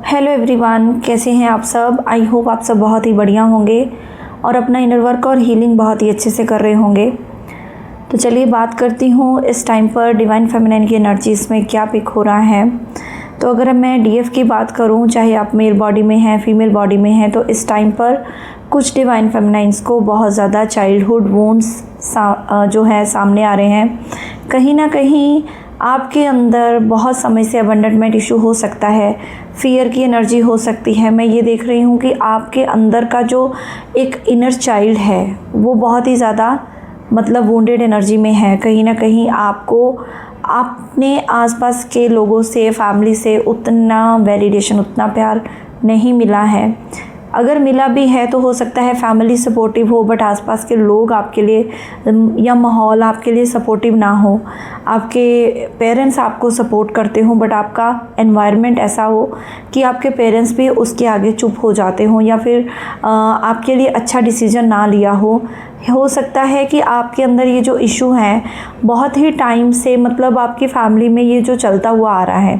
Hello everyone, कैसे हैं आप सब। आई होप आप सब बहुत ही बढ़िया होंगे और अपना इनर वर्क और हीलिंग बहुत ही अच्छे से कर रहे होंगे। तो चलिए बात करती हूँ इस टाइम पर डिवाइन फेमिनाइन की एनर्जीज़ में क्या पिक हो रहा है। तो अगर मैं डीएफ की बात करूँ, चाहे आप मेल बॉडी में हैं फीमेल बॉडी में हैं, तो इस टाइम पर कुछ डिवाइन फेमिनाइंस को बहुत ज़्यादा चाइल्डहुड वुंड्स जो है सामने आ रहे हैं। कहीं ना कहीं आपके अंदर बहुत समय से अबंडनमेंट इशू हो सकता है, फियर की एनर्जी हो सकती है। मैं ये देख रही हूँ कि आपके अंदर का जो एक इनर चाइल्ड है वो बहुत ही ज़्यादा वुंडेड एनर्जी में है। कहीं ना कहीं आपको अपने आसपास के लोगों से, फैमिली से उतना वैलिडेशन, उतना प्यार नहीं मिला है। अगर मिला भी है तो हो सकता है फैमिली सपोर्टिव हो, बट आसपास के लोग आपके लिए या माहौल आपके लिए सपोर्टिव ना हो। आपके पेरेंट्स आपको सपोर्ट करते हों, बट आपका एनवायरनमेंट ऐसा हो कि आपके पेरेंट्स भी उसके आगे चुप हो जाते हों, या फिर आपके लिए अच्छा डिसीजन ना लिया हो सकता है कि आपके अंदर ये जो इशू है बहुत ही टाइम से आपकी फैमिली में ये जो चलता हुआ आ रहा है।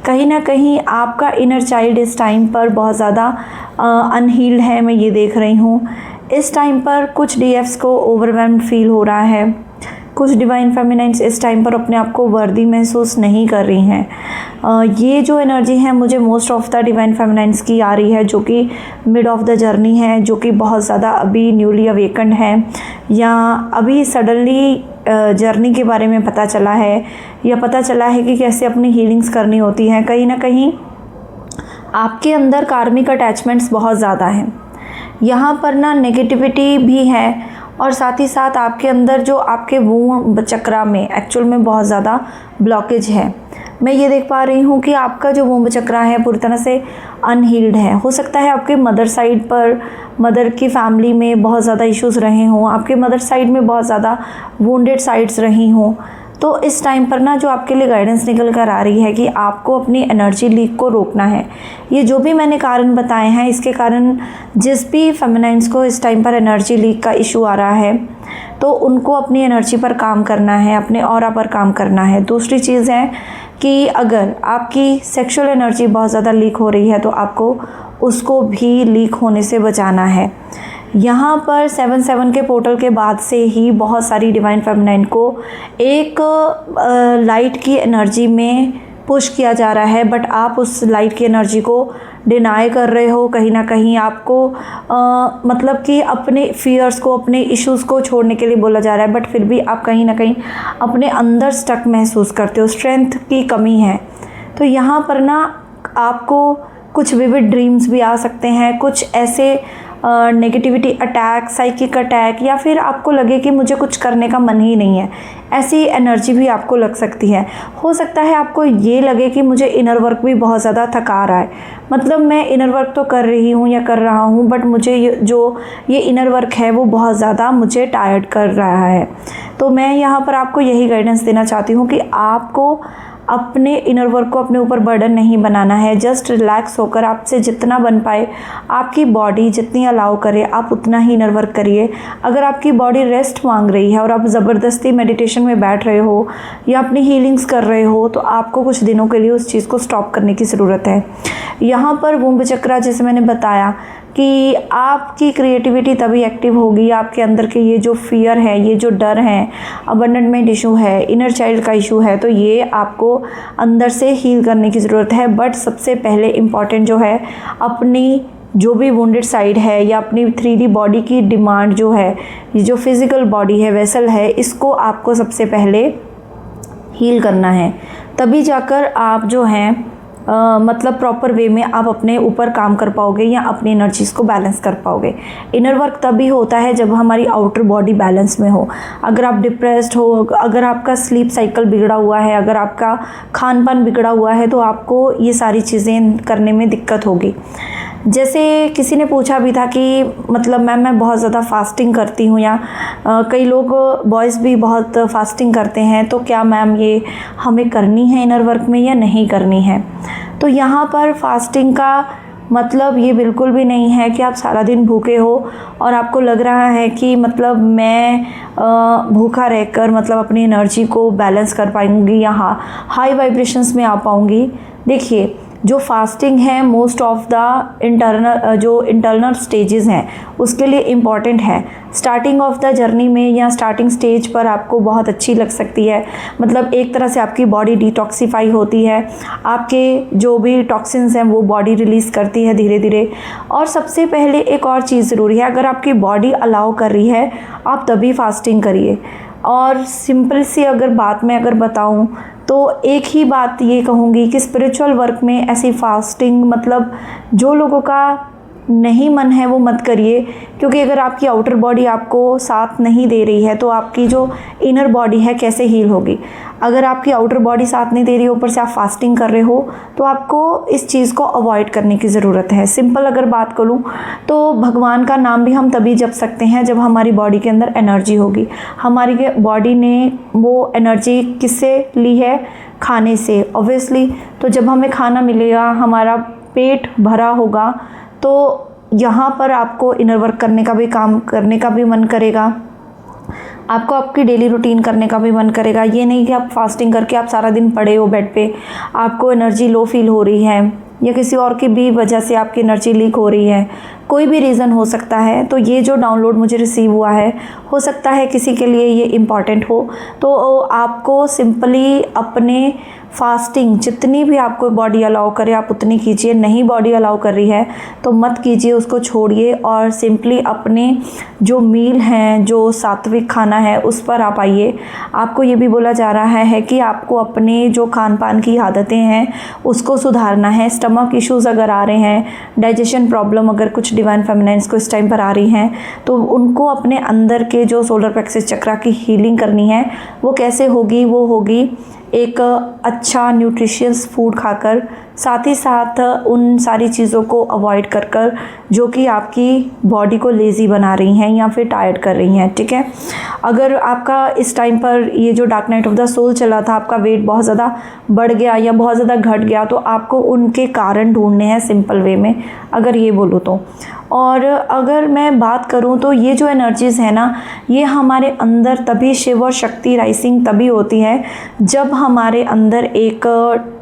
कहीं ना कहीं आपका इनर चाइल्ड इस टाइम पर बहुत ज़्यादा अनहील्ड है। मैं ये देख रही हूँ इस टाइम पर कुछ डीएफ्स को ओवरवेल्म्ड फील हो रहा है। कुछ डिवाइन फेमिनाइंस इस टाइम पर अपने आप को वर्दी महसूस नहीं कर रही हैं। ये जो एनर्जी है मुझे मोस्ट ऑफ द डिवाइन फेमिनाइंस की आ रही है, जो कि मिड ऑफ द जर्नी है, जो कि बहुत ज़्यादा अभी न्यूली अवेकन्ड है, या अभी सडनली जर्नी के बारे में पता चला है, या पता चला है कि कैसे अपनी हीलिंग्स करनी होती हैं। कहीं ना कहीं आपके अंदर कार्मिक अटैचमेंट्स बहुत ज़्यादा हैं। यहाँ पर ना नेगेटिविटी भी है, और साथ ही साथ आपके अंदर जो आपके वूंड चक्रा में एक्चुअल में बहुत ज़्यादा ब्लॉकेज है। मैं ये देख पा रही हूँ कि आपका जो वूंड चक्रा है पूरी तरह से अनहील्ड है। हो सकता है आपके मदर साइड पर, मदर की फैमिली में बहुत ज़्यादा इश्यूज़ रहे हों, आपके मदर साइड में बहुत ज़्यादा वुंडेड साइड्स रही हों। तो इस टाइम पर ना जो आपके लिए गाइडेंस निकल कर आ रही है कि आपको अपनी एनर्जी लीक को रोकना है। ये जो भी मैंने कारण बताए हैं, इसके कारण जिस भी फेमिनाइंस को इस टाइम पर एनर्जी लीक का इशू आ रहा है, तो उनको अपनी एनर्जी पर काम करना है, अपने ऑरा पर काम करना है। दूसरी चीज़ है कि अगर आपकी सेक्सुअल एनर्जी बहुत ज़्यादा लीक हो रही है तो आपको उसको भी लीक होने से बचाना है। यहाँ पर 7/7 के पोर्टल के बाद से ही बहुत सारी डिवाइन फेमिनाइन को एक लाइट की एनर्जी में पुश किया जा रहा है, बट आप उस लाइट की एनर्जी को डिनाई कर रहे हो। कहीं ना कहीं आपको कि अपने फियर्स को, अपने इश्यूज़ को छोड़ने के लिए बोला जा रहा है, बट फिर भी आप कहीं ना कहीं अपने अंदर स्टक महसूस करते हो, स्ट्रेंथ की कमी है। तो यहाँ पर ना आपको कुछ विविड ड्रीम्स भी आ सकते हैं, कुछ ऐसे नेगेटिविटी अटैक, साइकिक अटैक, या फिर आपको लगे कि मुझे कुछ करने का मन ही नहीं है, ऐसी एनर्जी भी आपको लग सकती है। हो सकता है आपको ये लगे कि मुझे इनर वर्क भी बहुत ज़्यादा थका रहा है। मैं इनर वर्क तो कर रही हूँ या कर रहा हूँ, बट मुझे ये इनर वर्क है वो बहुत ज़्यादा मुझे टायर्ड कर रहा है। तो मैं यहाँ पर आपको यही गाइडेंस देना चाहती हूँ कि आपको अपने इनर वर्क को अपने ऊपर बर्डन नहीं बनाना है। जस्ट रिलैक्स होकर आपसे जितना बन पाए, आपकी बॉडी जितनी अलाउ करे आप उतना ही इनर वर्क करिए। अगर आपकी बॉडी रेस्ट मांग रही है और आप ज़बरदस्ती मेडिटेशन में बैठ रहे हो या अपनी हीलिंग्स कर रहे हो, तो आपको कुछ दिनों के लिए उस चीज़ को स्टॉप करने की ज़रूरत है। यहाँ पर वुंड चक्रा, जैसे मैंने बताया कि आपकी क्रिएटिविटी तभी एक्टिव होगी, आपके अंदर के ये जो फियर है, ये जो डर है, अबंडनमेंट इशू है, इनर चाइल्ड का इशू है, तो ये आपको अंदर से हील करने की ज़रूरत है। बट सबसे पहले इम्पॉर्टेंट जो है, अपनी जो भी वुंडेड साइड है या अपनी 3D बॉडी की डिमांड जो है, ये जो फिज़िकल बॉडी है, वेसल है, इसको आपको सबसे पहले हील करना है। तभी जाकर आप जो हैं प्रॉपर वे में आप अपने ऊपर काम कर पाओगे या अपनी एनर्जीज़ को बैलेंस कर पाओगे। इनर वर्क तभी होता है जब हमारी आउटर बॉडी बैलेंस में हो। अगर आप डिप्रेस्ड हो, अगर आपका स्लीप साइकिल बिगड़ा हुआ है, अगर आपका खान पान बिगड़ा हुआ है, तो आपको ये सारी चीज़ें करने में दिक्कत होगी। जैसे किसी ने पूछा भी था कि मैम मैं बहुत ज़्यादा फास्टिंग करती हूँ, या कई लोग बॉयज़ भी बहुत फास्टिंग करते हैं, तो क्या मैम ये हमें करनी है इनर वर्क में या नहीं करनी है। तो यहाँ पर फास्टिंग का ये बिल्कुल भी नहीं है कि आप सारा दिन भूखे हो और आपको लग रहा है कि मैं भूखा रहकर अपनी एनर्जी को बैलेंस कर पाऊँगी या हाई वाइब्रेशंस में आ पाऊँगी। देखिए, जो फास्टिंग है most of the internal stages हैं उसके लिए इम्पॉर्टेंट है। स्टार्टिंग ऑफ द जर्नी में या स्टार्टिंग स्टेज पर आपको बहुत अच्छी लग सकती है, मतलब एक तरह से आपकी बॉडी डिटॉक्सीफाई होती है, आपके जो भी टॉक्सिन्स हैं वो बॉडी रिलीज़ करती है धीरे धीरे। और सबसे पहले एक और चीज़ ज़रूरी है, अगर आपकी बॉडी अलाउ कर रही है आप तभी फास्टिंग करिए। और सिंपल सी अगर बात मैं अगर बताऊं तो एक ही बात ये कहूँगी कि स्पिरिचुअल वर्क में ऐसी फास्टिंग मतलब जो लोगों का नहीं मन है वो मत करिए, क्योंकि अगर आपकी आउटर बॉडी आपको साथ नहीं दे रही है तो आपकी जो इनर बॉडी है कैसे हील होगी। अगर आपकी आउटर बॉडी साथ नहीं दे रही है, ऊपर से आप फास्टिंग कर रहे हो, तो आपको इस चीज़ को अवॉइड करने की ज़रूरत है। सिंपल अगर बात करूँ तो भगवान का नाम भी हम तभी जप सकते हैं जब हमारी बॉडी के अंदर एनर्जी होगी। हमारी बॉडी ने वो एनर्जी किससे ली है? खाने से, ऑब्वियसली। तो जब हमें खाना मिलेगा, हमारा पेट भरा होगा, तो यहाँ पर आपको इनर वर्क करने का भी काम करने का भी मन करेगा, आपको आपकी डेली रूटीन करने का भी मन करेगा। ये नहीं कि आप फास्टिंग करके आप सारा दिन पड़े हो बेड पे, आपको एनर्जी लो फील हो रही है या किसी और की भी वजह से आपकी एनर्जी लीक हो रही है, कोई भी रीज़न हो सकता है। तो ये जो डाउनलोड मुझे रिसीव हुआ है, हो सकता है किसी के लिए ये इम्पॉर्टेंट हो। तो आपको सिंपली अपने फास्टिंग जितनी भी आपको बॉडी अलाउ करे आप उतनी कीजिए। नहीं बॉडी अलाउ कर रही है तो मत कीजिए, उसको छोड़िए और सिंपली अपने जो मील हैं, जो सात्विक खाना है, उस पर आप आइए। आपको ये भी बोला जा रहा है कि आपको अपने जो खान पान की आदतें हैं उसको सुधारना है। स्टमक इश्यूज़ अगर आ रहे हैं, डाइजेशन प्रॉब्लम अगर कुछ डिवाइन फेमिनाइन्स को इस टाइम पर आ रही हैं, तो उनको अपने अंदर के जो सोलर प्लेक्सस चक्रा की हीलिंग करनी है। वो कैसे होगी? वो होगी एक अच्छा न्यूट्रिशियस फूड खाकर, साथ ही साथ उन सारी चीज़ों को अवॉइड कर कर जो कि आपकी बॉडी को लेज़ी बना रही हैं या फिर टायर्ड कर रही हैं। ठीक है, अगर आपका इस टाइम पर ये जो dark night of the soul चला था, आपका वेट बहुत ज़्यादा बढ़ गया या बहुत ज़्यादा घट गया, तो आपको उनके कारण ढूंढने हैं सिंपल वे में, अगर ये बोलूँ तो। और अगर मैं बात करूं तो ये जो एनर्जीज़ है ना, ये हमारे अंदर तभी शिव और शक्ति राइसिंग तभी होती है जब हमारे अंदर एक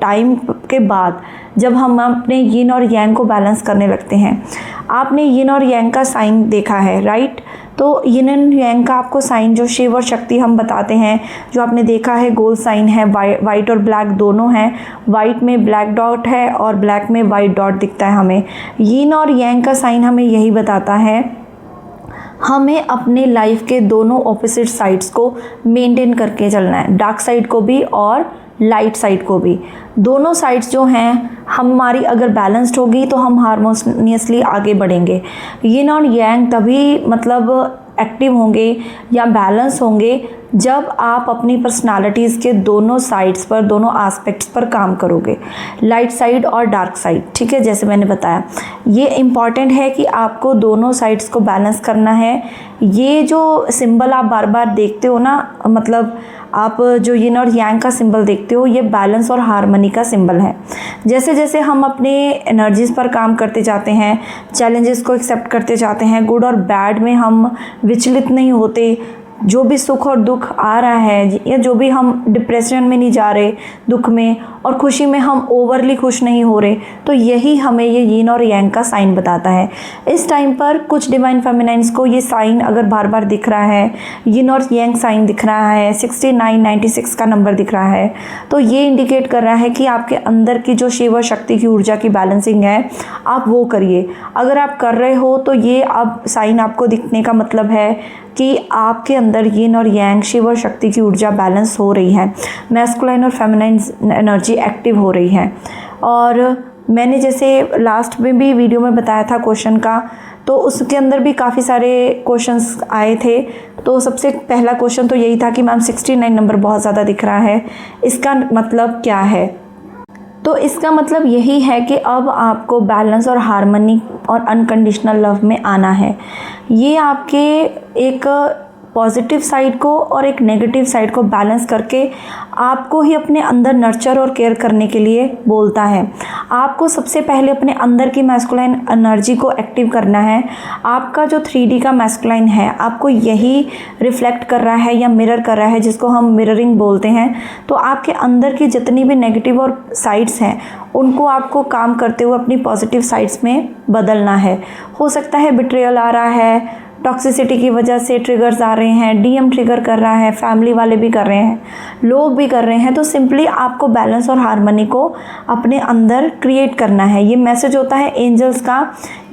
टाइम के बाद जब हम अपने यिन और यांग को बैलेंस करने लगते हैं। आपने यिन और यांग का साइन देखा है, राइट? तो यिन एंड यांग का आपको साइन जो शिव और शक्ति हम बताते हैं, जो आपने देखा है गोल्ड साइन है, वाइट और ब्लैक दोनों हैं। वाइट में ब्लैक डॉट है और ब्लैक में वाइट डॉट दिखता है हमें। यिन और यांग का साइन हमें यही बताता है, हमें अपने लाइफ के दोनों ऑपोजिट साइड्स को मेंटेन करके चलना है, डार्क साइड को भी और लाइट साइड को भी। दोनों साइड्स जो हैं हमारी अगर बैलेंस्ड होगी तो हम हारमोनियसली आगे बढ़ेंगे। यिन और यांग तभी मतलब एक्टिव होंगे या बैलेंस होंगे जब आप अपनी पर्सनालिटीज़ के दोनों साइड्स पर, दोनों एस्पेक्ट्स पर काम करोगे, लाइट साइड और डार्क साइड। ठीक है, जैसे मैंने बताया, ये इम्पॉर्टेंट है कि आपको दोनों साइड्स को बैलेंस करना है। ये जो सिंबल आप बार बार देखते हो ना, मतलब आप जो यिन और यांग का सिंबल देखते हो, ये बैलेंस और हार्मनी का सिंबल है। जैसे जैसे हम अपने एनर्जीज़ पर काम करते जाते हैं, चैलेंजेस को एक्सेप्ट करते जाते हैं, गुड और बैड में हम विचलित नहीं होते, जो भी सुख और दुख आ रहा है या जो भी हम डिप्रेशन में नहीं जा रहे, दुख में, और खुशी में हम ओवरली खुश नहीं हो रहे, तो यही हमें ये यिन और यांग का साइन बताता है। इस टाइम पर कुछ डिवाइन फेमिनाइन्स को ये साइन अगर बार बार दिख रहा है, यिन और यांग साइन दिख रहा है, 69, 96 का नंबर दिख रहा है, तो ये इंडिकेट कर रहा है कि आपके अंदर की जो शिव और शक्ति की ऊर्जा की बैलेंसिंग है, आप वो करिए। अगर आप कर रहे हो तो ये अब साइन आपको दिखने का मतलब है कि आपके अंदर यिन और यांग, शिव और शक्ति की ऊर्जा बैलेंस हो रही है, मैस्कुलाइन और फेमिनाइन एनर्जी एक्टिव हो रही है। और मैंने जैसे लास्ट में भी वीडियो में बताया था क्वेश्चन का, तो उसके अंदर भी काफ़ी सारे क्वेश्चंस आए थे। तो सबसे पहला क्वेश्चन तो यही था कि मैम 69 नंबर बहुत ज़्यादा दिख रहा है, इसका मतलब क्या है? तो इसका मतलब यही है कि अब आपको बैलेंस और हार्मनी और अनकंडीशनल लव में आना है। ये आपके एक पॉजिटिव साइड को और एक नेगेटिव साइड को बैलेंस करके आपको ही अपने अंदर नर्चर और केयर करने के लिए बोलता है। आपको सबसे पहले अपने अंदर की मैस्कुलाइन एनर्जी को एक्टिव करना है। आपका जो 3D का मैस्कुलाइन है आपको यही रिफ्लेक्ट कर रहा है या मिरर कर रहा है, जिसको हम मिररिंग बोलते हैं। तो आपके अंदर की जितनी भी नेगेटिव और साइड्स हैं उनको आपको काम करते हुए अपनी पॉजिटिव साइड्स में बदलना है। हो सकता है बिट्रेयल आ रहा है, टॉक्सिसिटी की वजह से ट्रिगर्स आ रहे हैं, डीएम ट्रिगर कर रहा है, फैमिली वाले भी कर रहे हैं, लोग भी कर रहे हैं। तो सिंपली आपको बैलेंस और हार्मनी को अपने अंदर क्रिएट करना है। ये मैसेज होता है एंजल्स का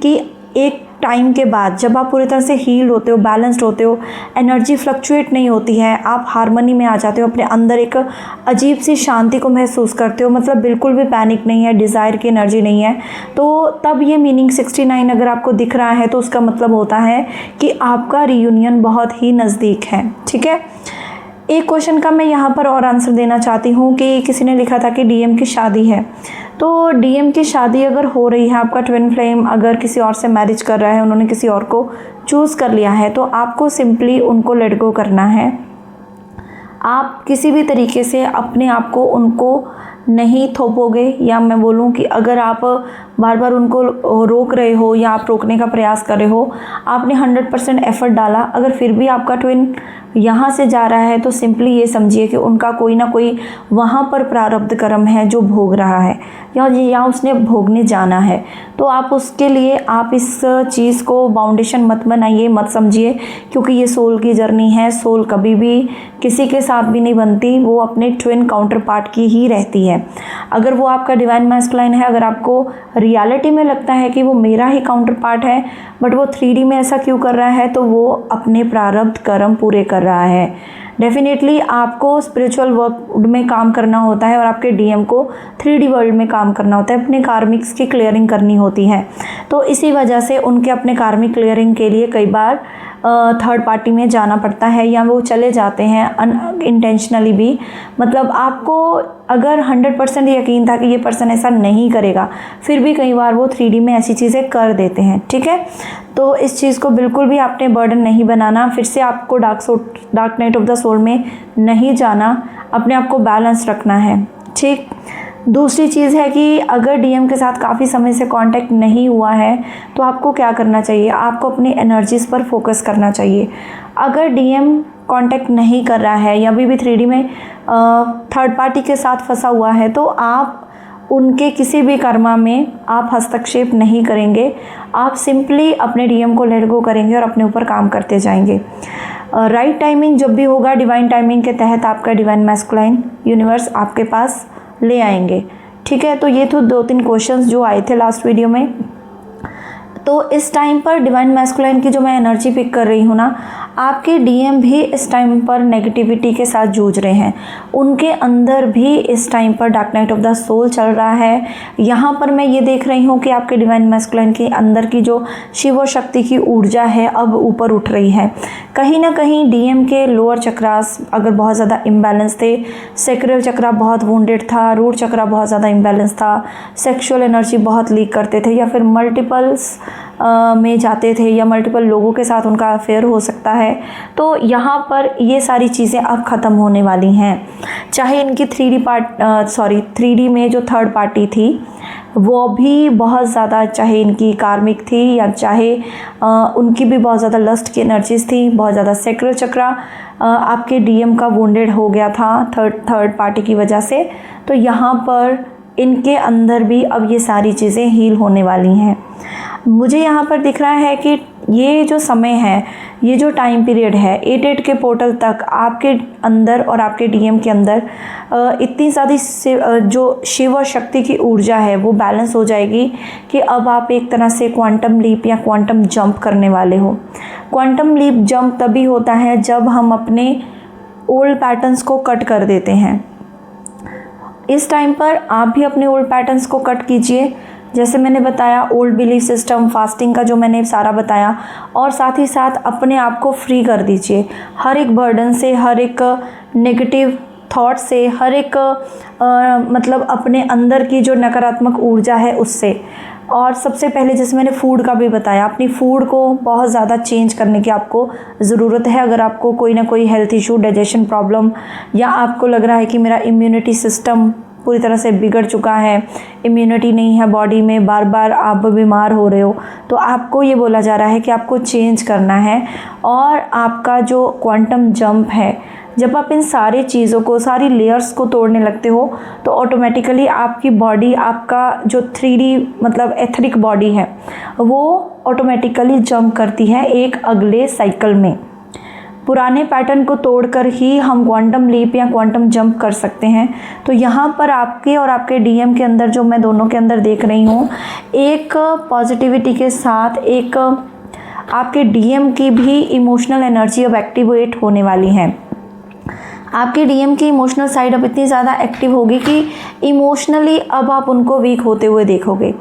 कि एक टाइम के बाद जब आप पूरी तरह से हील होते हो, बैलेंस्ड होते हो, एनर्जी फ्लक्चुएट नहीं होती है, आप हार्मनी में आ जाते हो, अपने अंदर एक अजीब सी शांति को महसूस करते हो, मतलब बिल्कुल भी पैनिक नहीं है, डिज़ायर की एनर्जी नहीं है, तो तब ये मीनिंग 69 अगर आपको दिख रहा है तो उसका मतलब होता है कि आपका रियूनियन बहुत ही नज़दीक है। ठीक है, एक क्वेश्चन का मैं यहाँ पर और आंसर देना चाहती हूँ कि किसी ने लिखा था कि डीएम की शादी है। तो डीएम की शादी अगर हो रही है, आपका ट्विन फ्लेम अगर किसी और से मैरिज कर रहा है, उन्होंने किसी और को चूज़ कर लिया है, तो आपको सिंपली उनको लेट गो करना है। आप किसी भी तरीके से अपने आप को उनको नहीं थोपोगे, या मैं बोलूँ कि अगर आप बार बार उनको रोक रहे हो या आप रोकने का प्रयास कर रहे हो, आपने 100% एफर्ट डाला, अगर फिर भी आपका ट्विन यहाँ से जा रहा है तो सिंपली ये समझिए कि उनका कोई ना कोई वहाँ पर प्रारब्ध कर्म है जो भोग रहा है या उसने भोगने जाना है। तो आप उसके लिए आप इस चीज़ को बाउंडेशन मत बनाइए, मत समझिए, क्योंकि ये सोल की जर्नी है। सोल कभी भी किसी के साथ भी नहीं बनती, वो अपने ट्विन काउंटर पार्ट की ही रहती है। अगर वो आपका डिवाइन मैस्कुलाइन है, अगर आपको रियलिटी में लगता है कि वो मेरा ही काउंटर पार्ट है बट वो 3D में ऐसा क्यों कर रहा है, तो वो अपने प्रारब्ध कर्म पूरे कर रहा है। डेफिनेटली आपको स्पिरिचुअल वर्ल्ड में काम करना होता है और आपके डीएम को 3D वर्ल्ड में काम करना होता है, अपने कार्मिक्स की क्लियरिंग करनी होती है। तो इसी वजह से उनके अपने कार्मिक क्लियरिंग के लिए कई बार थर्ड पार्टी में जाना पड़ता है, या वो चले जाते हैं अनइंटेंशनली भी। मतलब आपको अगर 100% यकीन था कि ये पर्सन ऐसा नहीं करेगा, फिर भी कई बार वो 3D में ऐसी चीज़ें कर देते हैं। ठीक है, तो इस चीज़ को बिल्कुल भी आपने बर्डन नहीं बनाना, फिर से आपको dark night of the soul में नहीं जाना, अपने आप को बैलेंस रखना है। ठीक, दूसरी चीज़ है कि अगर डीएम के साथ काफ़ी समय से कांटेक्ट नहीं हुआ है तो आपको क्या करना चाहिए, आपको अपनी एनर्जीज़ पर फोकस करना चाहिए। अगर डीएम कांटेक्ट नहीं कर रहा है या अभी भी 3D में थर्ड पार्टी के साथ फंसा हुआ है, तो आप उनके किसी भी कर्मा में आप हस्तक्षेप नहीं करेंगे। आप सिंपली अपने डीएम को लेट गो करेंगे और अपने ऊपर काम करते जाएंगे। राइट टाइमिंग जब भी होगा, डिवाइन टाइमिंग के तहत आपका डिवाइन मैस्कुलाइन यूनिवर्स आपके पास ले आएंगे। ठीक है, तो ये तो 2-3 क्वेश्चंस जो आए थे लास्ट वीडियो में। तो इस टाइम पर डिवाइन मैस्कुलाइन की जो मैं एनर्जी पिक कर रही हूँ ना, आपके डीएम भी इस टाइम पर नेगेटिविटी के साथ जूझ रहे हैं। उनके अंदर भी इस टाइम पर dark night of the soul चल रहा है। यहाँ पर मैं ये देख रही हूँ कि आपके डिवाइन मैस्कुलाइन के अंदर की जो शिव शक्ति की ऊर्जा है अब ऊपर उठ रही है। कहीं ना कहीं डीएम के लोअर चक्रास अगर बहुत ज़्यादा इम्बैलेंस थे, सेक्रल चक्रा बहुत वुंडेड था, रूट चक्रा बहुत ज़्यादा इम्बैलेंस था, सेक्सुअल एनर्जी बहुत लीक करते थे, या फिर मल्टीपल्स में जाते थे, या मल्टीपल लोगों के साथ उनका अफेयर हो सकता है। तो यहाँ पर ये सारी चीज़ें अब ख़त्म होने वाली हैं। चाहे इनकी 3D में जो थर्ड पार्टी थी वो भी बहुत ज़्यादा, चाहे इनकी कार्मिक थी या चाहे उनकी भी बहुत ज़्यादा लस्ट की एनर्जीज थी, बहुत ज़्यादा सेक्रल चक्रा आपके डीएम का वुंडेड हो गया था थर्ड पार्टी की वजह से। तो यहाँ पर इनके अंदर भी अब ये सारी चीज़ें हील होने वाली हैं। मुझे यहाँ पर दिख रहा है कि ये जो समय है, ये जो टाइम पीरियड है 8 के तक आपके अंदर और आपके डीएम के अंदर इतनी ज़्यादा जो शिव शक्ति की ऊर्जा है वो बैलेंस हो जाएगी कि अब आप एक तरह से क्वांटम लीप या क्वांटम जंप करने वाले हो। क्वांटम लीप जंप तभी होता है जब हम अपने ओल्ड पैटर्न्स को कट कर देते हैं। इस टाइम पर आप भी अपने ओल्ड पैटर्न्स को कट कीजिए, जैसे मैंने बताया ओल्ड बिलीफ सिस्टम, फास्टिंग का जो मैंने सारा बताया, और साथ ही साथ अपने आप को फ्री कर दीजिए हर एक बर्डन से, हर एक नेगेटिव थॉट से, हर एक मतलब अपने अंदर की जो नकारात्मक ऊर्जा है उससे। और सबसे पहले जैसे मैंने फूड का भी बताया, अपनी फूड को बहुत ज़्यादा चेंज करने की आपको ज़रूरत है। अगर आपको कोई ना कोई हेल्थ इशू, डाइजेशन प्रॉब्लम, या आपको लग रहा है कि मेरा इम्यूनिटी सिस्टम पूरी तरह से बिगड़ चुका है, इम्यूनिटी नहीं है बॉडी में, बार बार आप बीमार हो रहे हो, तो आपको ये बोला जा रहा है कि आपको चेंज करना है। और आपका जो क्वांटम जंप है, जब आप इन सारी चीज़ों को, सारी लेयर्स को तोड़ने लगते हो, तो ऑटोमेटिकली आपकी बॉडी, आपका जो 3D मतलब एथरिक बॉडी है, वो ऑटोमेटिकली जंप करती है एक अगले साइकिल में। पुराने पैटर्न को तोड़कर ही हम क्वांटम लीप या क्वांटम जंप कर सकते हैं। तो यहाँ पर आपके और आपके डीएम के अंदर, जो मैं दोनों के अंदर देख रही हूँ, एक पॉजिटिविटी के साथ एक आपके डीएम की भी इमोशनल एनर्जी अब एक्टिवेट होने वाली है। आपके डीएम की इमोशनल साइड अब इतनी ज़्यादा एक्टिव होगी कि इमोशनली अब आप उनको वीक होते हुए देखोगे।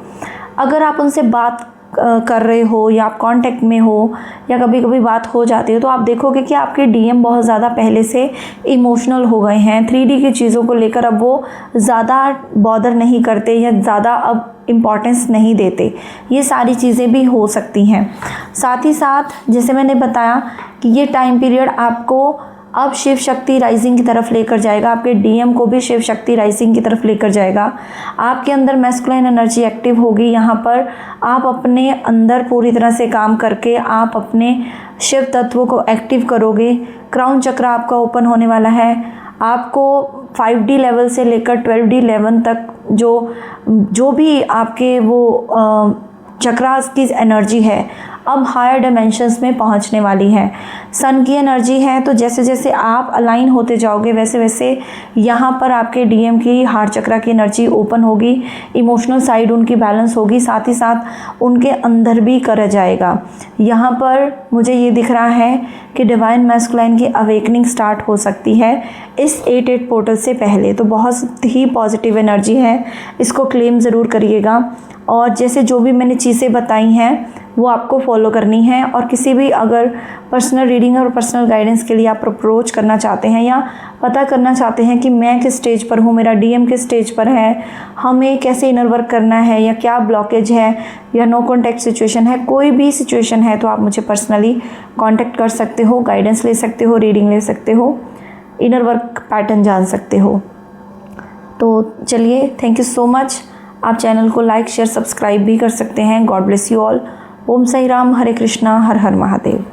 अगर आप उनसे बात कर रहे हो या आप कांटेक्ट में हो या कभी कभी बात हो जाती है, तो आप देखोगे कि आपके डीएम बहुत ज़्यादा पहले से इमोशनल हो गए हैं। 3D की चीज़ों को लेकर अब वो ज़्यादा बॉदर नहीं करते या ज़्यादा अब इम्पॉर्टेंस नहीं देते। ये सारी चीज़ें भी हो सकती हैं। साथ ही साथ जैसे मैंने बताया कि ये टाइम पीरियड आपको अब शिव शक्ति राइजिंग की तरफ लेकर जाएगा, आपके डीएम को भी शिव शक्ति राइजिंग की तरफ लेकर जाएगा। आपके अंदर मैस्कुलाइन एनर्जी एक्टिव होगी। यहाँ पर आप अपने अंदर पूरी तरह से काम करके आप अपने शिव तत्व को एक्टिव करोगे। क्राउन चक्र आपका ओपन होने वाला है। आपको 5D लेवल से लेकर 12D लेवल तक जो भी आपके वो चक्रास की एनर्जी है, अब हायर डायमेंशंस में पहुंचने वाली है। सन की एनर्जी है, तो जैसे जैसे आप अलाइन होते जाओगे वैसे वैसे यहाँ पर आपके डीएम की हार्ट चक्रा की एनर्जी ओपन होगी, इमोशनल साइड उनकी बैलेंस होगी, साथ ही साथ उनके अंदर भी कर जाएगा। यहाँ पर मुझे ये दिख रहा है कि डिवाइन मैस्कुलाइन की अवेकनिंग स्टार्ट हो सकती है इस 8-8 पोर्टल से पहले। तो बहुत ही पॉजिटिव एनर्जी है, इसको क्लेम ज़रूर करिएगा। और जैसे जो भी मैंने चीज़ें बताई हैं वो आपको फॉलो करनी है। और किसी भी अगर पर्सनल रीडिंग और पर्सनल गाइडेंस के लिए आप अप्रोच करना चाहते हैं या पता करना चाहते हैं कि मैं किस स्टेज पर हूँ, मेरा डीएम किस स्टेज पर है, हमें कैसे इनर वर्क करना है, या क्या ब्लॉकेज है, या नो कॉन्टैक्ट सिचुएशन है, कोई भी सिचुएशन है, तो आप मुझे पर्सनली कॉन्टैक्ट कर सकते हो, गाइडेंस ले सकते हो, रीडिंग ले सकते हो, इनर वर्क पैटर्न जान सकते हो। तो चलिए, थैंक यू सो मच। आप चैनल को लाइक, शेयर, सब्सक्राइब भी कर सकते हैं। God bless you all. Om Sai Ram, Hare Krishna, Har Har Mahadev.